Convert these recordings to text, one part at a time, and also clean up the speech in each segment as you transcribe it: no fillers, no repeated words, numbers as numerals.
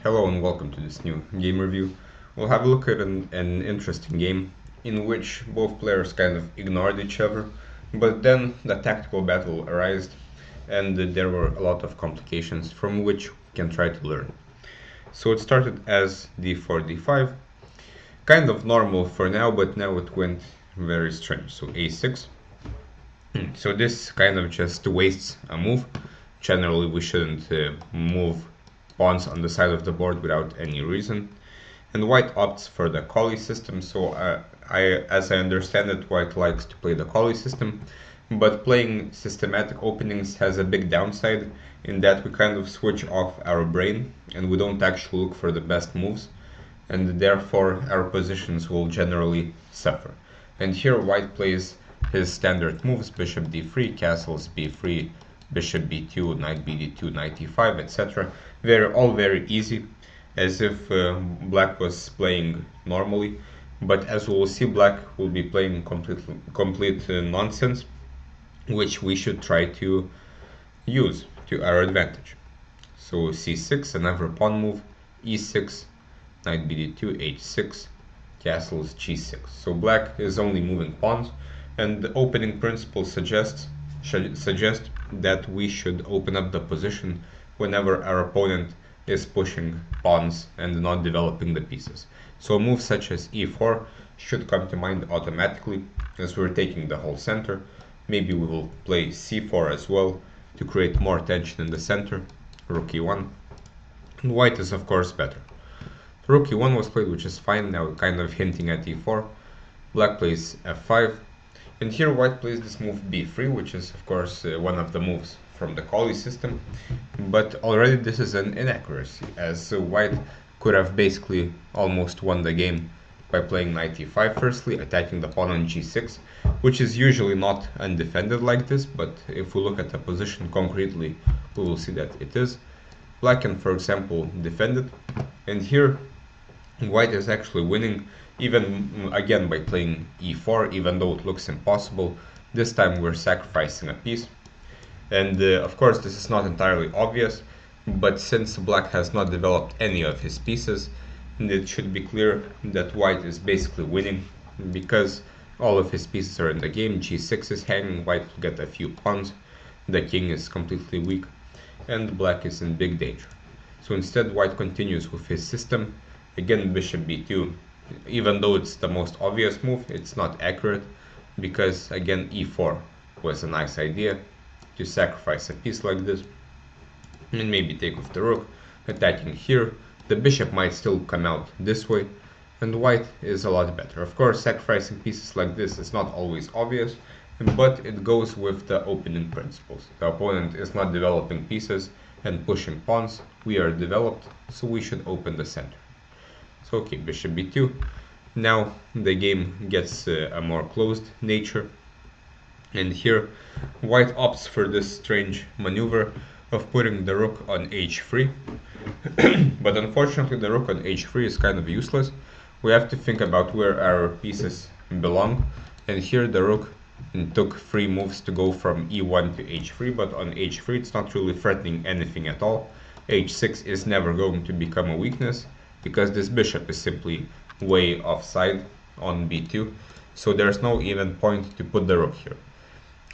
Hello and welcome to this new game review. We'll have a look at an interesting game in which both players kind of ignored each other, but then the tactical battle arose and there were a lot of complications from which we can try to learn. So it started as d4, d5, kind of normal for now, but now it went very strange. So a6. So this kind of just wastes a move. Generally, we shouldn't move pawns on the side of the board without any reason. And white opts for the collie system, so as I understand it, white likes to play the collie system, but playing systematic openings has a big downside in that we kind of switch off our brain and we don't actually look for the best moves, and therefore our positions will generally suffer. And here white plays his standard moves: bishop d3, castles b3, bishop b2, knight bd2, knight e5, etc. All very easy, as if black was playing normally. But as we will see, black will be playing complete nonsense, which we should try to use to our advantage. So c6, another pawn move, e6, knight bd2, h6, castles g6. So black is only moving pawns, and the opening principle suggests that we should open up the position whenever our opponent is pushing pawns and not developing the pieces. So a move such as e4 should come to mind automatically, as we're taking the whole center. Maybe we will play c4 as well to create more tension in the center. Rook e1. And white is of course better. Rook e1 was played, which is fine. Now kind of hinting at e4. Black plays f5. And here white plays this move b3, which is of course one of the moves from the collie system. But already this is an inaccuracy, as white could have basically almost won the game by playing knight e5 firstly, attacking the pawn on g6, which is usually not undefended like this, but if we look at the position concretely, we will see that it is. Black can, for example, defend it, and here white is actually winning, even again by playing e4, even though it looks impossible. This time we're sacrificing a piece, and of course this is not entirely obvious, but since black has not developed any of his pieces, it should be clear that white is basically winning, because all of his pieces are in the game. g6 is hanging, white will get a few pawns, the king is completely weak, and black is in big danger. So instead white continues with his system. Again, bishop b2, even though it's the most obvious move, it's not accurate, because again e4 was a nice idea to sacrifice a piece like this and maybe take with the rook. Attacking here, the bishop might still come out this way, and white is a lot better. Of course, sacrificing pieces like this is not always obvious, but it goes with the opening principles. The opponent is not developing pieces and pushing pawns. We are developed, so we should open the center. So okay, bishop b2. Now the game gets a more closed nature, and here white opts for this strange maneuver of putting the rook on h3. But unfortunately the rook on h3 is kind of useless. We have to think about where our pieces belong, and here the rook took 3 moves to go from e1 to h3, but on h3 it's not really threatening anything at all. h6 is never going to become a weakness, because this bishop is simply way offside on b2, so there's no even point to put the rook here.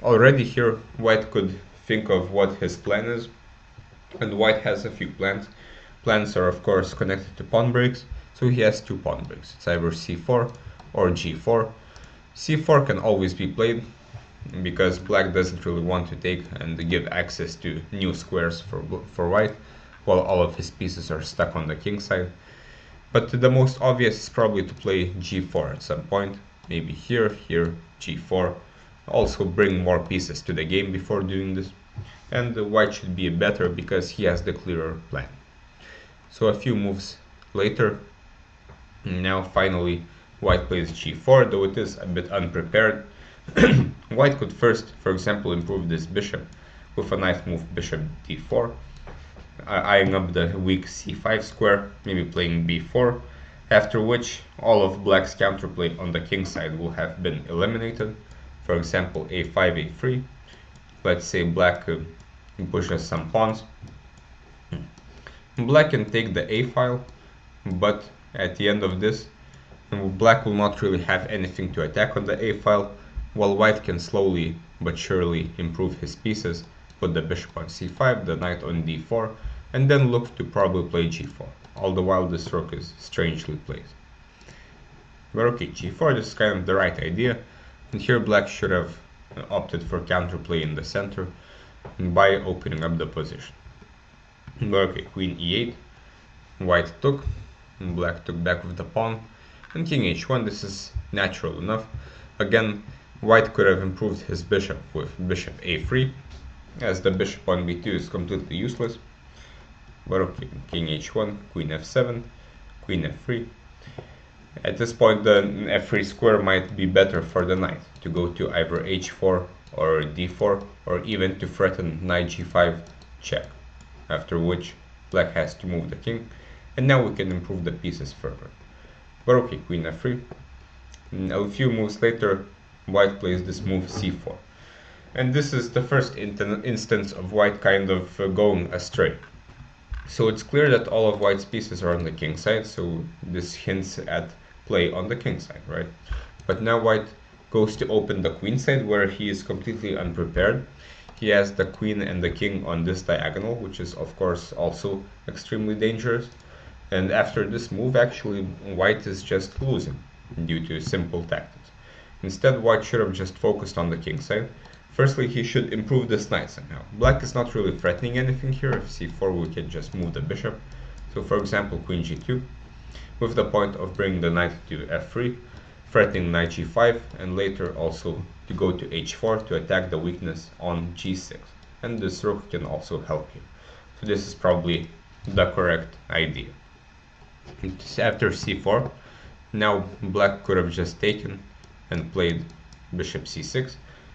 Already here white could think of what his plan is, and white has a few plans. Plans are of course connected to pawn breaks, so he has 2 pawn breaks. It's either c4 or g4. c4 can always be played, because black doesn't really want to take and give access to new squares for white, while all of his pieces are stuck on the king side. But the most obvious is probably to play g4 at some point, maybe here, g4. Also bring more pieces to the game before doing this, and white should be better because he has the clearer plan. So a few moves later, now finally white plays g4, though it is a bit unprepared. White could first, for example, improve this bishop with a nice move, bishop d4, eyeing up the weak c5 square, maybe playing b4, after which all of black's counterplay on the king side will have been eliminated. For example, a5, a3. Let's say black pushes some pawns, Black can take the a file, but at the end of this, black will not really have anything to attack on the a file, while white can slowly but surely improve his pieces, put the bishop on c5, the knight on d4, and then look to probably play g4, all the while this rook is strangely placed. But okay, g4, this is kind of the right idea, and here black should have opted for counterplay in the center by opening up the position. But okay, queen e8, white took, and black took back with the pawn, and king h1, this is natural enough. Again, white could have improved his bishop with bishop a3, as the bishop on b2 is completely useless. But okay, king h1, queen f7, queen f3. At this point, the f3 square might be better for the knight, to go to either h4 or d4, or even to threaten knight g5 check, after which black has to move the king, and now we can improve the pieces further. But okay, queen f3. A few moves later, white plays this move c4. And this is the first instance of white kind of going astray. So it's clear that all of white's pieces are on the king side, so this hints at play on the king side, right? But now white goes to open the queen side, where he is completely unprepared. He has the queen and the king on this diagonal, which is of course also extremely dangerous. And after this move, actually, white is just losing due to simple tactics. Instead, white should have just focused on the king side. Firstly, he should improve this knight somehow. Black is not really threatening anything here. If c4, we can just move the bishop. So for example, queen g2, with the point of bringing the knight to f3, threatening knight g5, and later also to go to h4 to attack the weakness on g6. And this rook can also help here. So this is probably the correct idea. After c4, now black could have just taken and played bishop c6,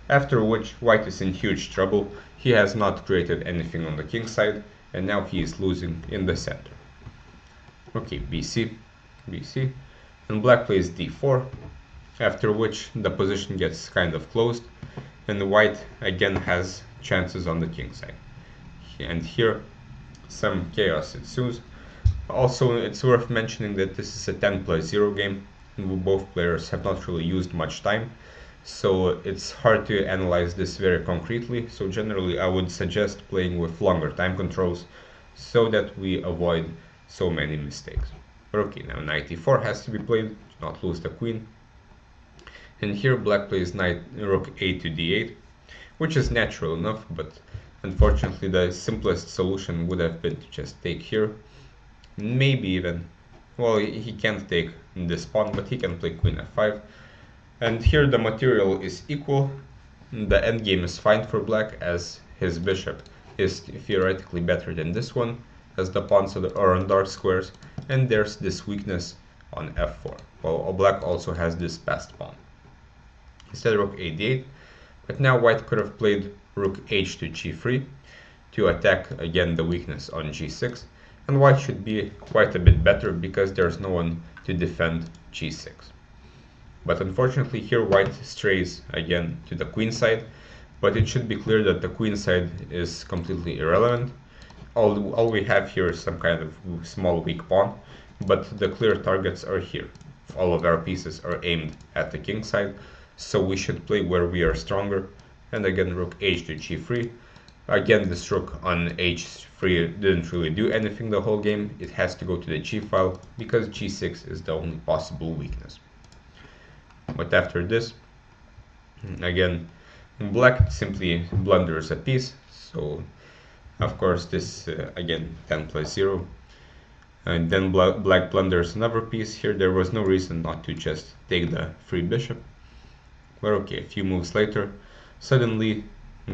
after which white is in huge trouble. He has not created anything on the king side, and now he is losing in the center. Okay, bc, and black plays d4, after which the position gets kind of closed, and white again has chances on the king side. And here some chaos ensues. Also, it's worth mentioning that this is a 10+0 game, and both players have not really used much time, so it's hard to analyze this very concretely. So generally I would suggest playing with longer time controls so that we avoid so many mistakes. But okay, now knight e4 has to be played to not lose the queen. And here black plays rook a to d8, which is natural enough, but unfortunately the simplest solution would have been to just take here. Maybe even, well, he can't take this pawn, but he can play queen f5. And here the material is equal. The endgame is fine for black, as his bishop is theoretically better than this one, as the pawns are on dark squares, and there's this weakness on f4, while black also has this passed pawn. Instead rook a d8, but now white could have played rook h to g3 to attack again the weakness on g6, and white should be quite a bit better because there's no one to defend g6. But unfortunately here white strays again to the queen side, but it should be clear that the queen side is completely irrelevant. All we have here is some kind of small weak pawn, but the clear targets are here. All of our pieces are aimed at the king side, so we should play where we are stronger. And again rook h to g3. Again, this rook on h3 didn't really do anything the whole game. It has to go to the g file because g6 is the only possible weakness. But after this, again, black simply blunders a piece. So of course this again 10+0. And then black blunders another piece. Here there was no reason not to just take the free bishop. But okay, a few moves later, suddenly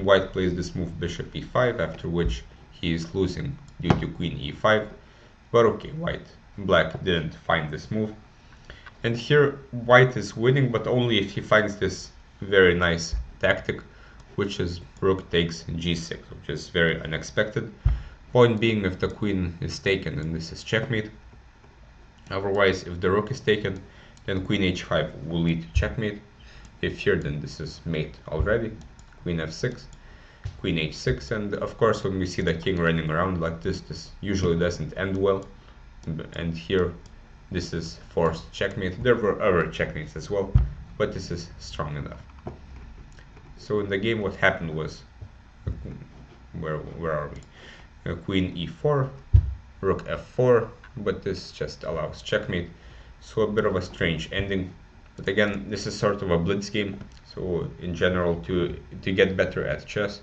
white plays this move bishop e5, after which he is losing due to queen e5. But okay, black didn't find this move. And here white is winning, but only if he finds this very nice tactic, which is rook takes g6, which is very unexpected. Point being, if the queen is taken, then this is checkmate. Otherwise, if the rook is taken, then queen h5 will lead to checkmate. If here, then this is mate already, queen f6. queen h6, and of course when we see the king running around like this usually doesn't end well, and here this is forced checkmate. There were other checkmates as well, but this is strong enough. So in the game what happened was, where are we? Queen e4, rook f4, but this just allows checkmate. So a bit of a strange ending. But again, this is sort of a blitz game, so in general, to get better at chess,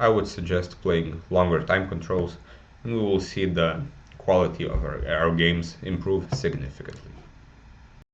I would suggest playing longer time controls, and we will see the quality of our games improve significantly.